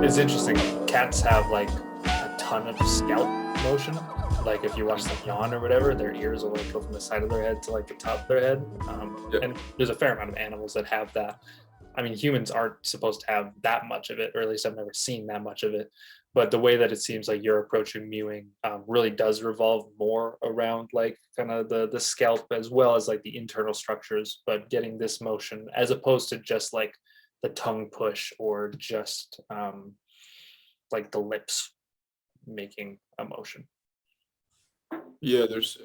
It's interesting. Cats have like a ton of scalp motion. Like if you watch them yawn or whatever, their ears will like go from the side of their head to like the top of their head. Yeah. And there's a fair amount of animals that have that. I mean, humans aren't supposed to have that much of it, or at least I've never seen that much of it. But the way that it seems like you're approaching mewing really does revolve more around like kind of the scalp as well as like the internal structures, but getting this motion as opposed to just like the tongue push or just like the lips making a motion. Yeah, there's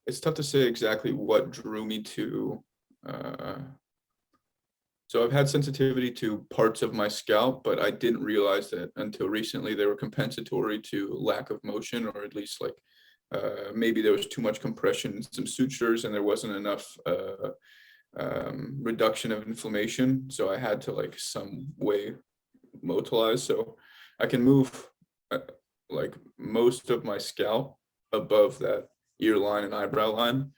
it's tough to say exactly what drew me to so I've had sensitivity to parts of my scalp, but I didn't realize that until recently they were compensatory to lack of motion, or at least like maybe there was too much compression in some sutures and there wasn't enough reduction of inflammation. So I had to like some way motilize. So I can move like most of my scalp above that ear line and eyebrow line,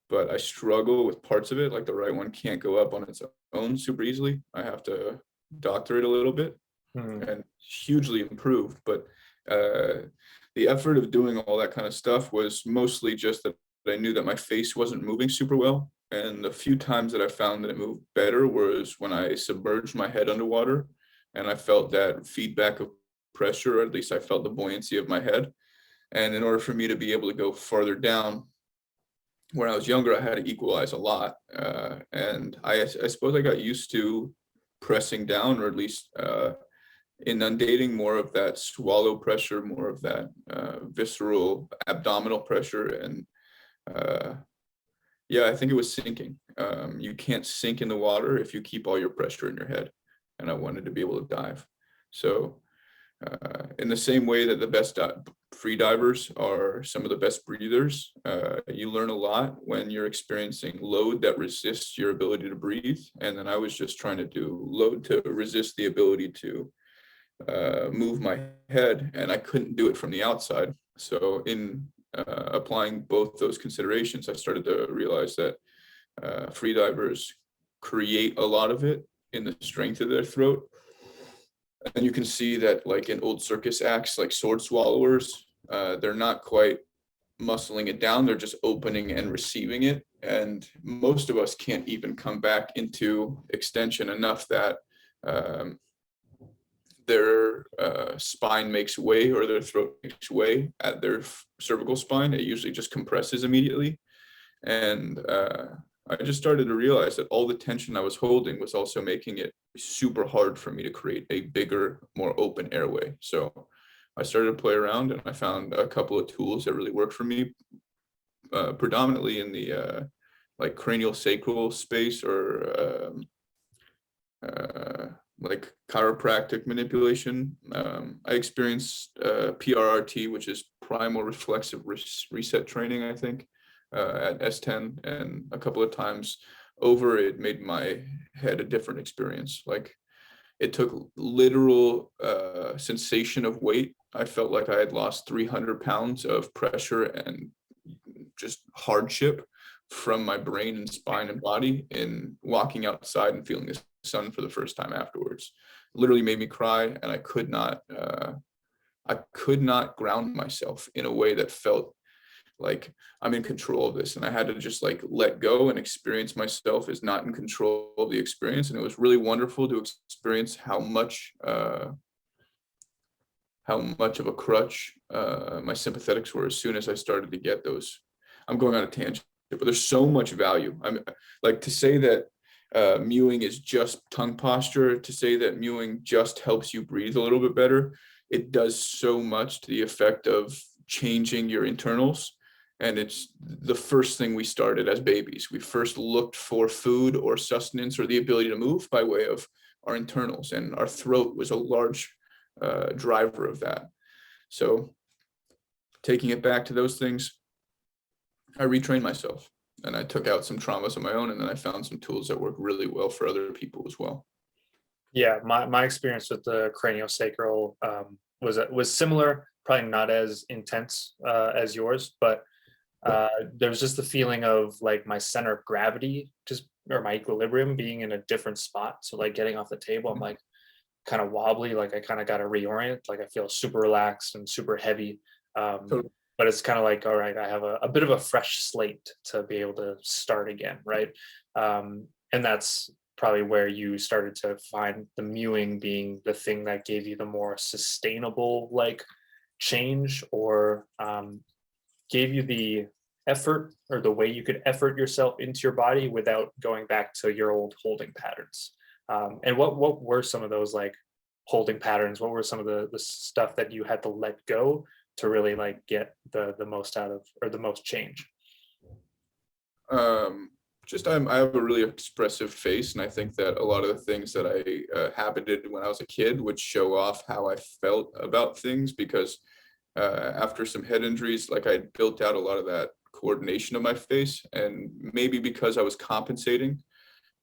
but I struggle with parts of it. Like the right one can't go up on its own super easily. I have to doctor it a little bit Hmm. and hugely improved. But the effort of doing all that kind of stuff was mostly just that I knew that my face wasn't moving super well. And the few times that I found that it moved better was when I submerged my head underwater and I felt that feedback of pressure, or at least I felt the buoyancy of my head. And in order for me to be able to go farther down, when I was younger, I had to equalize a lot. And I suppose I got used to pressing down, or at least inundating more of that swallow pressure, more of that visceral abdominal pressure. And yeah, I think it was sinking. You can't sink in the water if you keep all your pressure in your head. And I wanted to be able to dive. So in the same way that the best free divers are some of the best breathers, you learn a lot when you're experiencing load that resists your ability to breathe. And then I was just trying to do load to resist the ability to move my head, and I couldn't do it from the outside. So in applying both those considerations, I started to realize that free divers create a lot of it in the strength of their throat. And you can see that like in old circus acts, like sword swallowers, they're not quite muscling it down, they're just opening and receiving it. And most of us can't even come back into extension enough that their spine makes way, or their throat makes way at their cervical spine. It usually just compresses immediately. And I just started to realize that all the tension I was holding was also making it super hard for me to create a bigger, more open airway. So I started to play around and I found a couple of tools that really work for me, predominantly in the like cranial sacral space, or like chiropractic manipulation. I experienced PRRT, which is primal reflexive reset training, I think, at S10, and a couple of times over it made my head a different experience. Like it took literal sensation of weight. I felt like I had lost 300 pounds of pressure and just hardship from my brain and spine and body in walking outside and feeling the sun for the first time afterwards. Literally made me cry, and I could not ground myself in a way that felt like I'm in control of this. And I had to just like let go and experience myself as not in control of the experience. And it was really wonderful to experience how much of a crutch my sympathetics were as soon as I started to get those. I'm going on a tangent, but there's so much value. I'm like, to say that mewing is just tongue posture, to say that mewing just helps you breathe a little bit better, it does so much to the effect of changing your internals. And it's the first thing we started as babies. We first looked for food or sustenance or the ability to move by way of our internals, and our throat was a large driver of that. So taking it back to those things, I retrained myself and I took out some traumas of my own, and then I found some tools that work really well for other people as well. Yeah, my experience with the craniosacral was similar, probably not as intense as yours, but there was just the feeling of like my center of gravity just or my equilibrium being in a different spot. So like getting off the table, I'm like, kind of wobbly, like I kind of got to reorient, like I feel super relaxed and super heavy. Um, So but it's kind of like, all right, I have a bit of a fresh slate to be able to start again, right? And that's probably where you started to find the mewing being the thing that gave you the more sustainable like change, or gave you the effort or the way you could effort yourself into your body without going back to your old holding patterns. And what were some of those like holding patterns? What were some of the stuff that you had to let go to really like get the most out of, or the most change? um, I have a really expressive face, and I think that a lot of the things that I habited when I was a kid would show off how I felt about things, because after some head injuries, like I built out a lot of that coordination of my face, and maybe because I was compensating,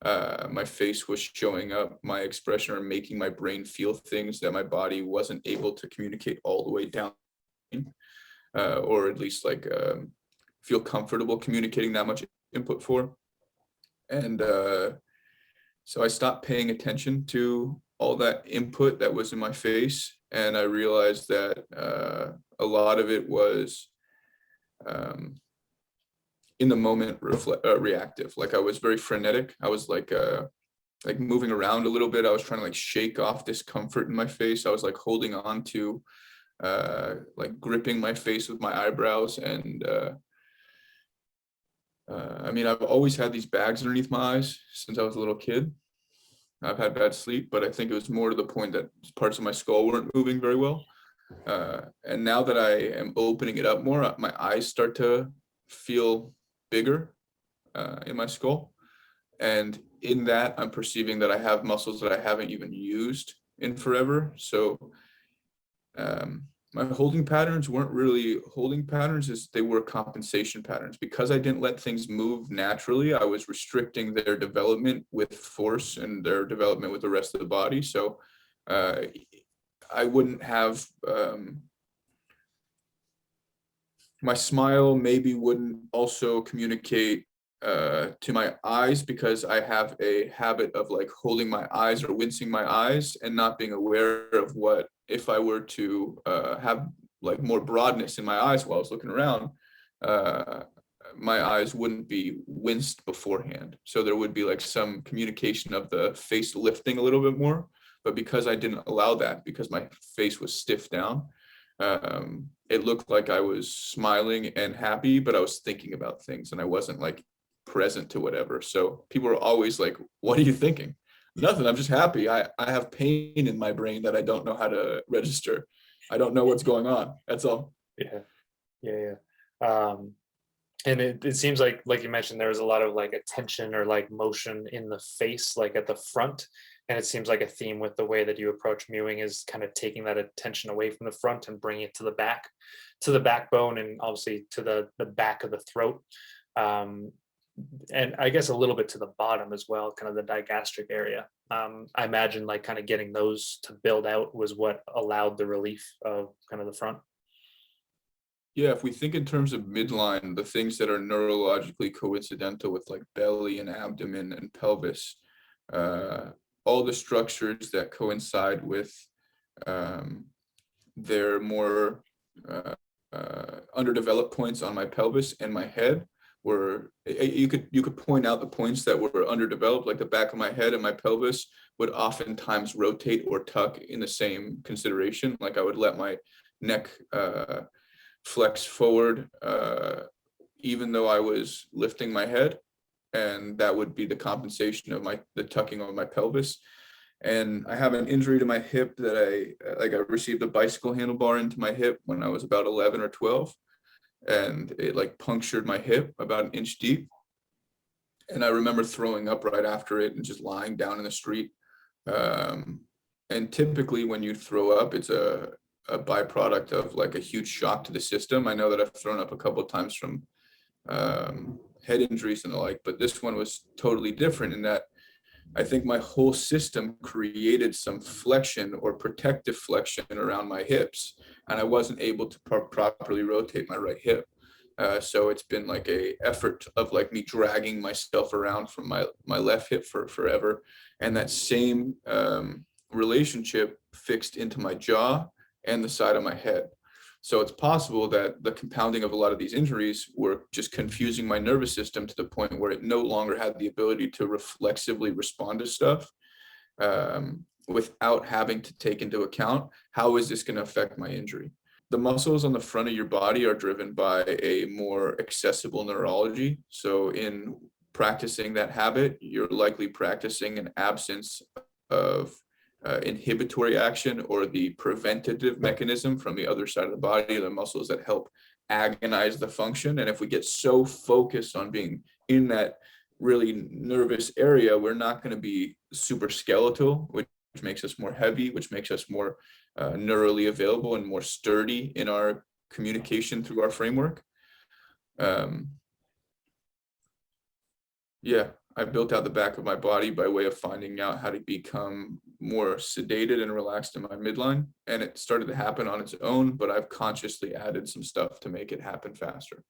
my face was showing up my expression or making my brain feel things that my body wasn't able to communicate all the way down, or at least like feel comfortable communicating that much input for. And so I stopped paying attention to all that input that was in my face, and I realized that a lot of it was um, in the moment reactive. Like I was very frenetic. I was like moving around a little bit. I was trying to like shake off discomfort in my face. I was like holding on to like gripping my face with my eyebrows, and I mean, I've always had these bags underneath my eyes since I was a little kid. I've had bad sleep, but I think it was more to the point that parts of my skull weren't moving very well. And now that I am opening it up more, my eyes start to feel bigger in my skull. And in that, I'm perceiving that I have muscles that I haven't even used in forever. So um, my holding patterns weren't really holding patterns, as they were compensation patterns. Because I didn't let things move naturally, I was restricting their development with force and their development with the rest of the body. So uh, I wouldn't have my smile maybe wouldn't also communicate to my eyes, because I have a habit of like holding my eyes or wincing my eyes and not being aware of what if I were to have like more broadness in my eyes while I was looking around. Uh, my eyes wouldn't be winced beforehand, so there would be like some communication of the face lifting a little bit more. But because I didn't allow that, because my face was stiff down, it looked like I was smiling and happy, but I was thinking about things and I wasn't like present to whatever. So people are always like, "What are you thinking?" Nothing. I'm just happy. I have pain in my brain that I don't know how to register. I don't know what's going on. That's all. Yeah, yeah, yeah. And it seems like you mentioned, there was a lot of like attention or like motion in the face, like at the front. And it seems like a theme with the way that you approach mewing is kind of taking that attention away from the front and bringing it to the back, to the backbone, and obviously to the back of the throat. Um, and I guess a little bit to the bottom as well, kind of the digastric area. I imagine like kind of getting those to build out was what allowed the relief of kind of the front. Yeah, if we think in terms of midline, the things that are neurologically coincidental with like belly and abdomen and pelvis, uh, all the structures that coincide with um, their more underdeveloped points on my pelvis and my head were, you could point out the points that were underdeveloped, like the back of my head and my pelvis would oftentimes rotate or tuck in the same consideration. Like I would let my neck flex forward, even though I was lifting my head, and that would be the compensation of the tucking of my pelvis. And I have an injury to my hip that I received a bicycle handlebar into my hip when I was about 11 or 12, and it like punctured my hip about an inch deep. And I remember throwing up right after it and just lying down in the street. Um, and typically when you throw up, it's a byproduct of like a huge shock to the system. I know that I've thrown up a couple of times from head injuries and the like, but this one was totally different in that I think my whole system created some flexion or protective flexion around my hips, and I wasn't able to properly rotate my right hip. So it's been like a effort of like me dragging myself around from my left hip for forever. And that same relationship fixed into my jaw and the side of my head. So it's possible that the compounding of a lot of these injuries were just confusing my nervous system to the point where it no longer had the ability to reflexively respond to stuff, without having to take into account, how is this going to affect my injury? The muscles on the front of your body are driven by a more accessible neurology. So in practicing that habit, you're likely practicing an absence of inhibitory action, or the preventative mechanism from the other side of the body, the muscles that help agonize the function. And if we get so focused on being in that really nervous area, we're not going to be super skeletal, which makes us more heavy, which makes us more neurally available and more sturdy in our communication through our framework. Yeah, I built out the back of my body by way of finding out how to become more sedated and relaxed in my midline. And it started to happen on its own, but I've consciously added some stuff to make it happen faster.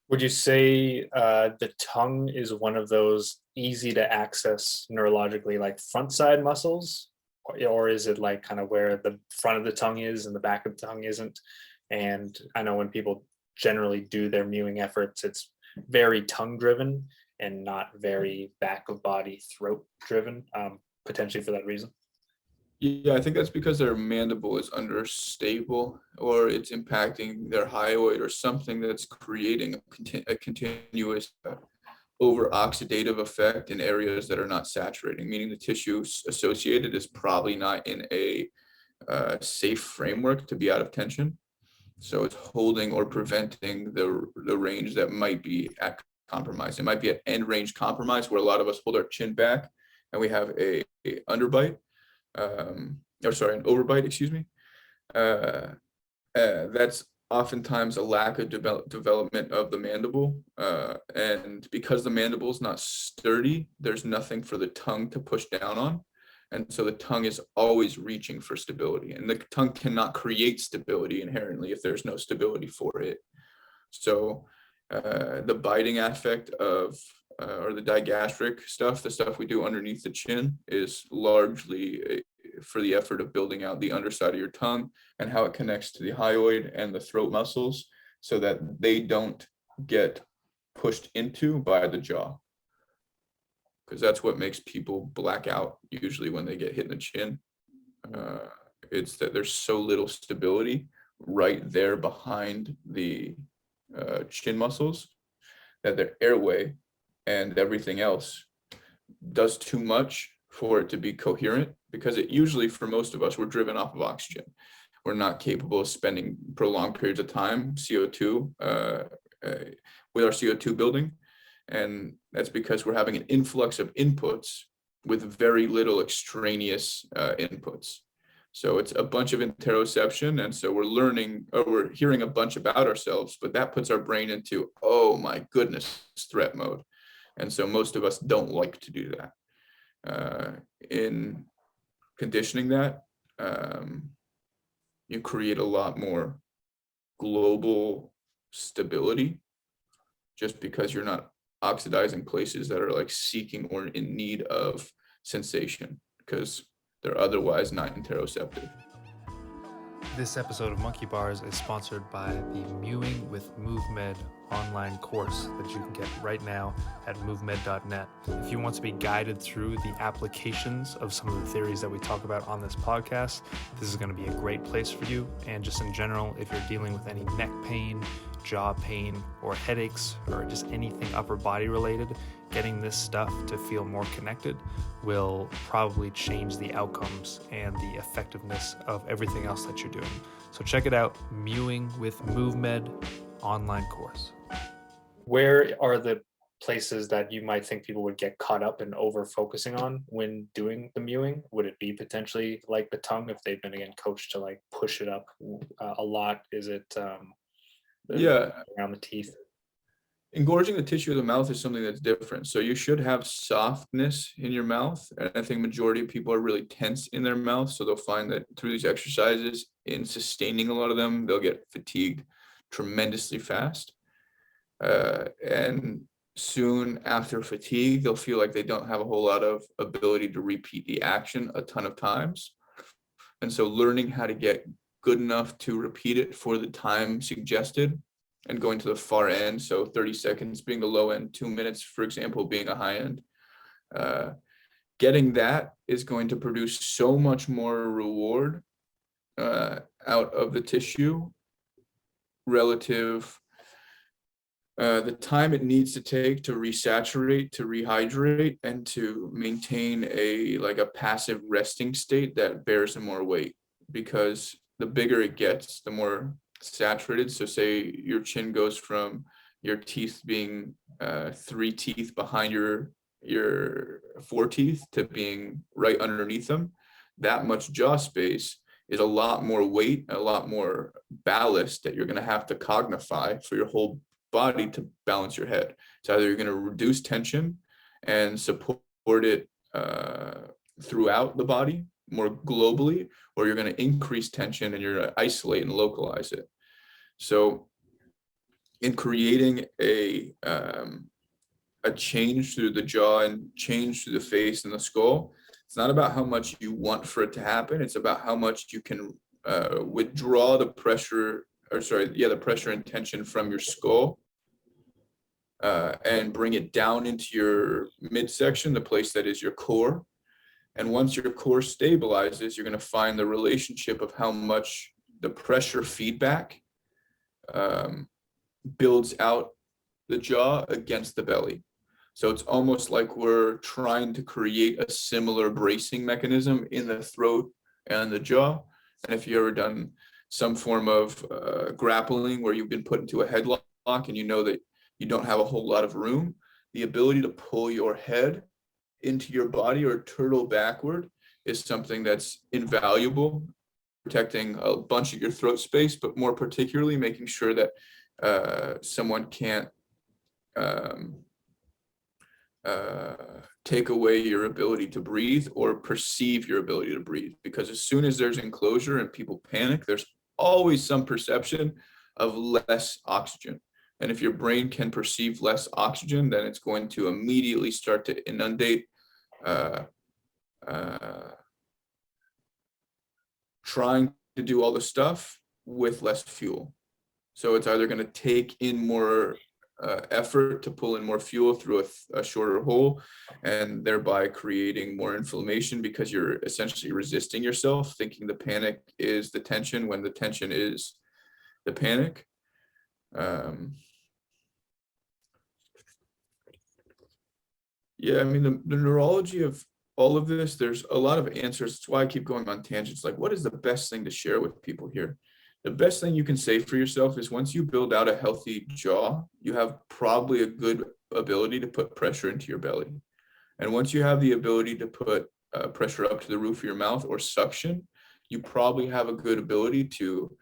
Would you say the tongue is one of those easy to access neurologically, like front side muscles? Or is it like kind of where the front of the tongue is and the back of the tongue isn't? And I know when people generally do their mewing efforts, it's very tongue driven and not very back of body throat driven, potentially for that reason. Yeah, I think that's because their mandible is understable, or it's impacting their hyoid or something that's creating a continuous over-oxidative effect in areas that are not saturating, meaning the tissue associated is probably not in a safe framework to be out of tension. So it's holding or preventing the range that might be at compromise. It might be an end range compromise where a lot of us hold our chin back and we have a underbite, or sorry, an overbite, excuse me. That's oftentimes a lack of development of the mandible. And because the mandible is not sturdy, there's nothing for the tongue to push down on. And so the tongue is always reaching for stability, and the tongue cannot create stability inherently if there's no stability for it. So the biting aspect of, or the digastric stuff, the stuff we do underneath the chin, is largely for the effort of building out the underside of your tongue and how it connects to the hyoid and the throat muscles so that they don't get pushed into by the jaw. Because that's what makes people black out usually when they get hit in the chin. It's that there's so little stability right there behind the chin muscles that their airway and everything else does too much for it to be coherent, because it usually, for most of us, we're driven off of oxygen. We're not capable of spending prolonged periods of time CO2 with our CO2 building. And that's because we're having an influx of inputs with very little extraneous inputs. So it's a bunch of interoception. And so we're learning, or we're hearing a bunch about ourselves, but that puts our brain into, oh my goodness, threat mode. And so most of us don't like to do that. In conditioning that, you create a lot more global stability just because you're not oxidizing places that are like seeking or in need of sensation because they're otherwise not interoceptive. This episode of Monkey Bars is sponsored by the Mewing with MoveMed online course that you can get right now at movemed.net. If you want to be guided through the applications of some of the theories that we talk about on this podcast, this is going to be a great place for you. And just in general, if you're dealing with any neck pain, jaw pain, or headaches, or just anything upper body related, getting this stuff to feel more connected will probably change the outcomes and the effectiveness of everything else that you're doing. So check it out, Mewing with MoveMed online course. Where are the places that you might think people would get caught up and over focusing on when doing the mewing? Would it be potentially like the tongue if they've been again coached to like push it up a lot? Is it around the teeth? Engorging the tissue of the mouth is something that's different. So you should have softness in your mouth. And I think majority of people are really tense in their mouth. So they'll find that through these exercises, in sustaining a lot of them, they'll get fatigued tremendously fast. And soon after fatigue, they'll feel like they don't have a whole lot of ability to repeat the action a ton of times. And so learning how to get good enough to repeat it for the time suggested and going to the far end, so 30 seconds being the low end, 2 minutes, for example, being a high end, getting that is going to produce so much more reward out of the tissue relative the time it needs to take to resaturate, to rehydrate, and to maintain a passive resting state that bears more weight. Because the bigger it gets, the more saturated. So say your chin goes from your teeth being 3 teeth behind your 4 teeth to being right underneath them. That much jaw space is a lot more weight, a lot more ballast that you're going to have to cognify for your whole body to balance your head. So either you're going to reduce tension and support it throughout the body more globally, or you're going to increase tension and you're going to isolate and localize it. So in creating a change through the jaw and change through the face and the skull, it's not about how much you want for it to happen. It's about how much you can withdraw the pressure, the pressure and tension from your skull and bring it down into your midsection, the place that is your core. And once your core stabilizes, you're going to find the relationship of how much the pressure feedback builds out the jaw against the belly. So it's almost like we're trying to create a similar bracing mechanism in the throat and the jaw. And if you've ever done some form of grappling where you've been put into a headlock and you know that you don't have a whole lot of room, the ability to pull your head into your body or turtle backward is something that's invaluable, protecting a bunch of your throat space, but more particularly making sure that someone can't take away your ability to breathe or perceive your ability to breathe. Because as soon as there's enclosure and people panic, there's always some perception of less oxygen. And if your brain can perceive less oxygen, then it's going to immediately start to inundate trying to do all the stuff with less fuel. So it's either going to take in more effort to pull in more fuel through a shorter hole, and thereby creating more inflammation because you're essentially resisting yourself, thinking the panic is the tension when the tension is the panic. Yeah, I mean, the neurology of all of this, there's a lot of answers. That's why I keep going on tangents. Like, what is the best thing to share with people here? The best thing you can say for yourself is once you build out a healthy jaw, you have probably a good ability to put pressure into your belly. And once you have the ability to put pressure up to the roof of your mouth or suction, you probably have a good ability to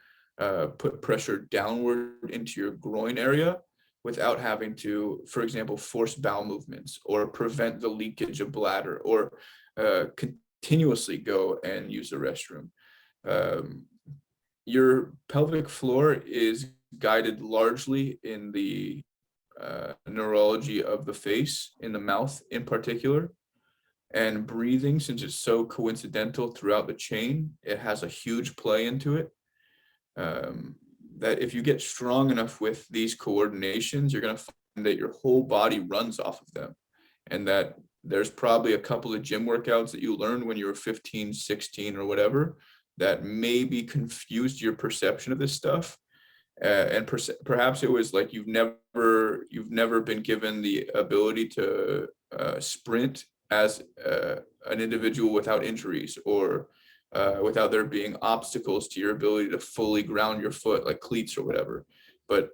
put pressure downward into your groin area without having to, for example, force bowel movements or prevent the leakage of bladder or continuously go and use the restroom. Your pelvic floor is guided largely in the neurology of the face, in the mouth in particular. And breathing, since it's so coincidental throughout the chain, it has a huge play into it. That if you get strong enough with these coordinations, you're going to find that your whole body runs off of them. And that there's probably a couple of gym workouts that you learned when you were 15, 16 or whatever that maybe confused your perception of this stuff. And perhaps it was like you've never been given the ability to sprint as an individual without injuries or without there being obstacles to your ability to fully ground your foot, like cleats or whatever. But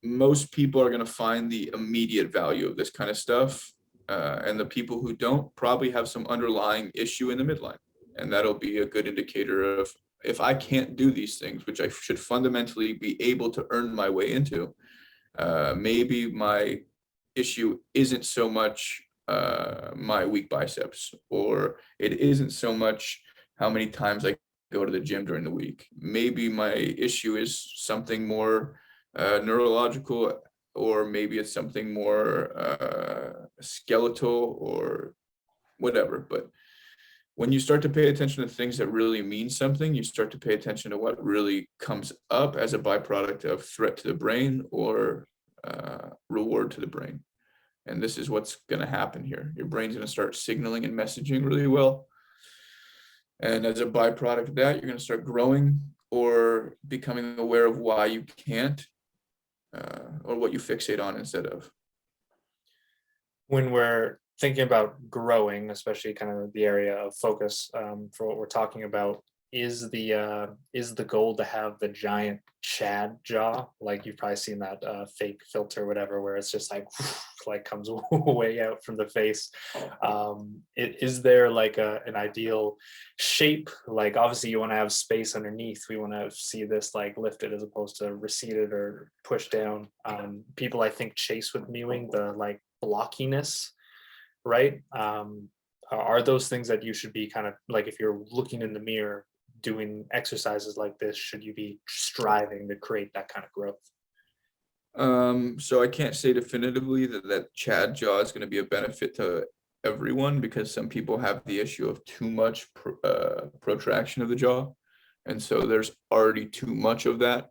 most people are going to find the immediate value of this kind of stuff. And the people who don't probably have some underlying issue in the midline. And that'll be a good indicator of, if I can't do these things, which I should fundamentally be able to earn my way into, maybe my issue isn't so much my weak biceps, or it isn't so much how many times I go to the gym during the week. Maybe my issue is something more neurological or maybe it's something more skeletal or whatever. But when you start to pay attention to things that really mean something, you start to pay attention to what really comes up as a byproduct of threat to the brain or reward to the brain. And this is what's going to happen here. Your brain's going to start signaling and messaging really well. And as a byproduct of that, you're going to start growing or becoming aware of why you can't, or what you fixate on instead of. When we're thinking about growing, especially kind of the area of focus for what we're talking about, is the goal to have the giant Chad jaw? Like you've probably seen that fake filter, whatever, where it's just like comes way out from the face. Is there like an ideal shape? Like obviously you want to have space underneath. We want to see this like lifted as opposed to receded or pushed down. People I think chase with mewing the like blockiness, right? Are those things that you should be kind of like, if you're looking in the mirror doing exercises like this, should you be striving to create that kind of growth? So I can't say definitively that Chad jaw is going to be a benefit to everyone, because some people have the issue of too much protraction of the jaw, and so there's already too much of that.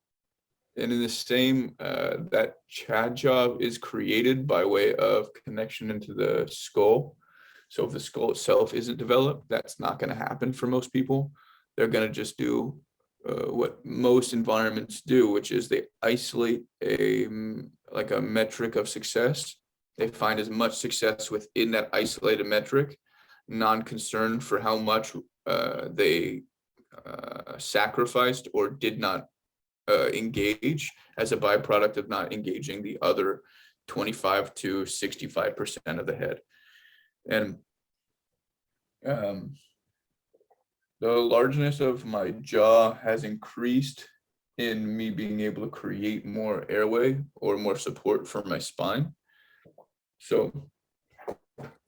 And in the same, that Chad jaw is created by way of connection into the skull. So if the skull itself isn't developed, that's not going to happen for most people. They're going to just do what most environments do, which is they isolate a metric of success. They find as much success within that isolated metric, non-concerned for how much they sacrificed or did not engage as a byproduct of not engaging the other 25 to 65% of the head. And the largeness of my jaw has increased in me being able to create more airway or more support for my spine. So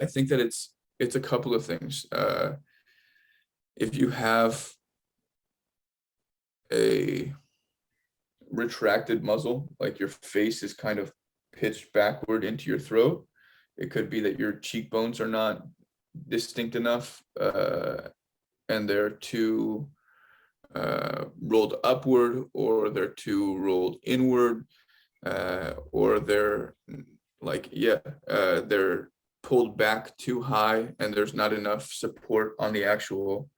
I think that it's a couple of things. If you have a retracted muzzle, like your face is kind of pitched backward into your throat, it could be that your cheekbones are not distinct enough, and they're too rolled upward, or they're too rolled inward, or they're they're pulled back too high and there's not enough support on the actual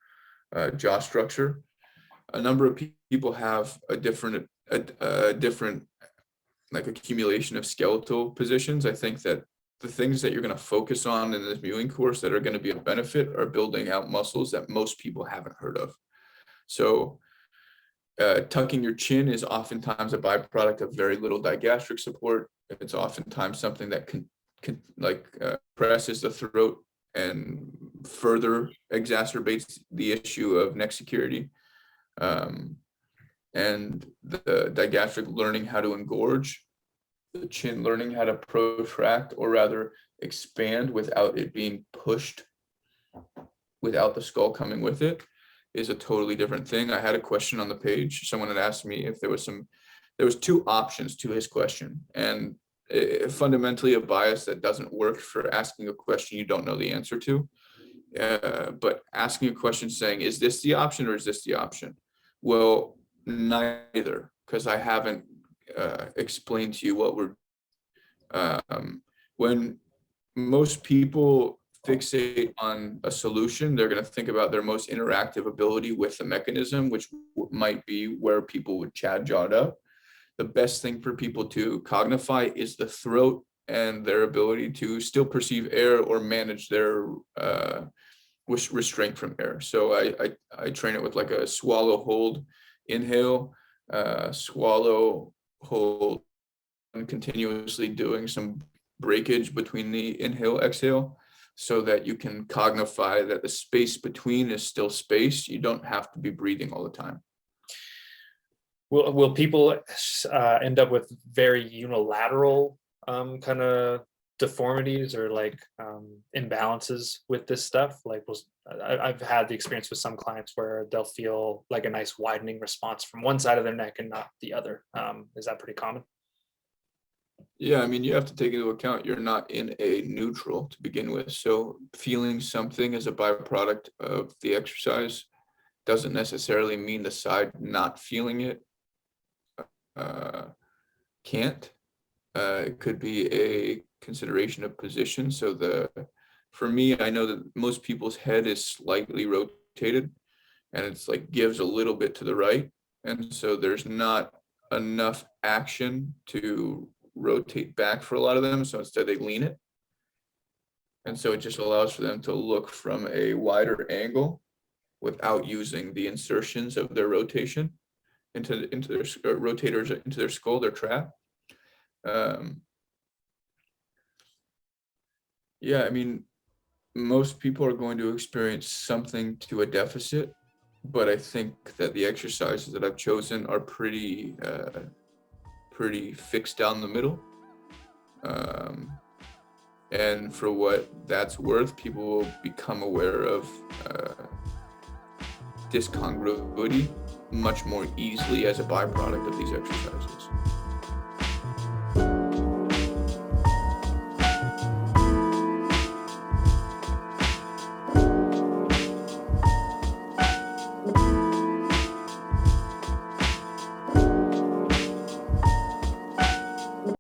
jaw structure. A number of people have a different like accumulation of skeletal positions. I think that the things that you're going to focus on in this mewing course that are going to be a benefit are building out muscles that most people haven't heard of. So tucking your chin is oftentimes a byproduct of very little digastric support. It's oftentimes something that can presses the throat and further exacerbates the issue of neck security. And the digastric learning how to engorge, the chin learning how to protract, or rather expand without it being pushed, without the skull coming with it, is a totally different thing. I had a question on the page. Someone had asked me if there was two options to his question, and fundamentally a bias that doesn't work for asking a question you don't know the answer to. But asking a question saying, is this the option or is this the option? Well, neither, because I haven't explained to you what we're when most people fixate on a solution, they're going to think about their most interactive ability with the mechanism, which might be where people would Chad jawed up. The best thing for people to cognify is the throat and their ability to still perceive air or manage their restraint from air. So I train it with like a swallow, hold, inhale, swallow, hold, and continuously doing some breakage between the inhale, exhale, so that you can cognify that the space between is still space. You don't have to be breathing all the time. Will people end up with very unilateral kind of deformities or like imbalances with this stuff? Like I've had the experience with some clients where they'll feel like a nice widening response from one side of their neck and not the other. Is that pretty common? Yeah, I mean, you have to take into account you're not in a neutral to begin with. So feeling something as a byproduct of the exercise doesn't necessarily mean the side not feeling it uh, can't. It could be a consideration of position. So for me, I know that most people's head is slightly rotated and it's like gives a little bit to the right. And so there's not enough action to rotate back for a lot of them. So instead they lean it. And so it just allows for them to look from a wider angle without using the insertions of their rotation into their rotators into their skull, their trap. Um, yeah, I mean, most people are going to experience something to a deficit, but I think that the exercises that I've chosen are pretty fixed down the middle. And for what that's worth, people will become aware of discongruity much more easily as a byproduct of these exercises.